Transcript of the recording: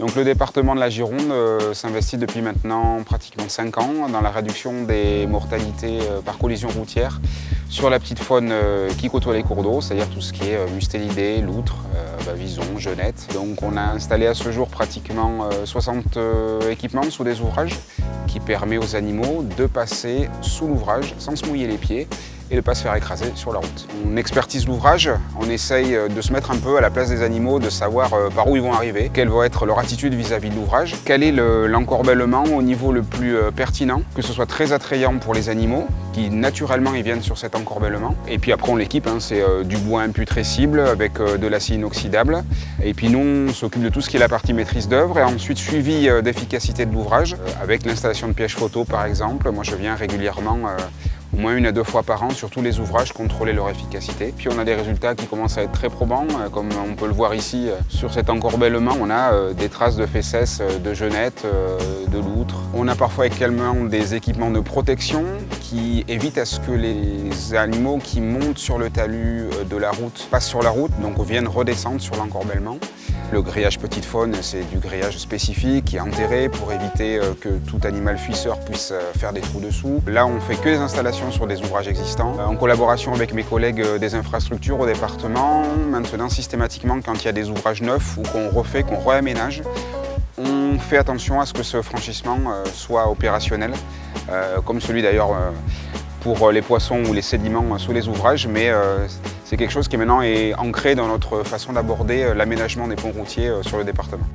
Donc le département de la Gironde s'investit depuis maintenant pratiquement 5 ans dans la réduction des mortalités par collision routière sur la petite faune qui côtoie les cours d'eau, c'est-à-dire tout ce qui est mustélidés, loutres, visons, genettes. Donc on a installé à ce jour pratiquement 60 équipements sous des ouvrages qui permet aux animaux de passer sous l'ouvrage sans se mouiller les pieds et de ne pas se faire écraser sur la route. On expertise l'ouvrage, on essaye de se mettre un peu à la place des animaux, de savoir par où ils vont arriver, quelle va être leur attitude vis-à-vis de l'ouvrage, quel est l'encorbellement au niveau le plus pertinent, que ce soit très attrayant pour les animaux, qui naturellement ils viennent sur cet encorbellement. Et puis après on l'équipe, c'est du bois imputrescible avec de l'acier inoxydable. Et puis nous on s'occupe de tout ce qui est la partie maîtrise d'œuvre et ensuite suivi d'efficacité de l'ouvrage, avec l'installation de pièges photo par exemple. Moi je viens régulièrement au moins 1 à 2 fois par an sur tous les ouvrages, contrôler leur efficacité. Puis on a des résultats qui commencent à être très probants, comme on peut le voir ici. Sur cet encorbellement, on a des traces de fesses, de genettes, de loutres. On a parfois également des équipements de protection qui évitent à ce que les animaux qui montent sur le talus de la route passent sur la route, donc viennent redescendre sur l'encorbellement. Le grillage petite faune, c'est du grillage spécifique qui est enterré pour éviter que tout animal fuisseur puisse faire des trous dessous. Là, on fait que des installations sur des ouvrages existants, en collaboration avec mes collègues des infrastructures au département. Maintenant, systématiquement, quand il y a des ouvrages neufs ou qu'on refait, qu'on réaménage, on fait attention à ce que ce franchissement soit opérationnel, comme celui d'ailleurs pour les poissons ou les sédiments sous les ouvrages, mais c'est quelque chose qui maintenant est ancré dans notre façon d'aborder l'aménagement des ponts routiers sur le département.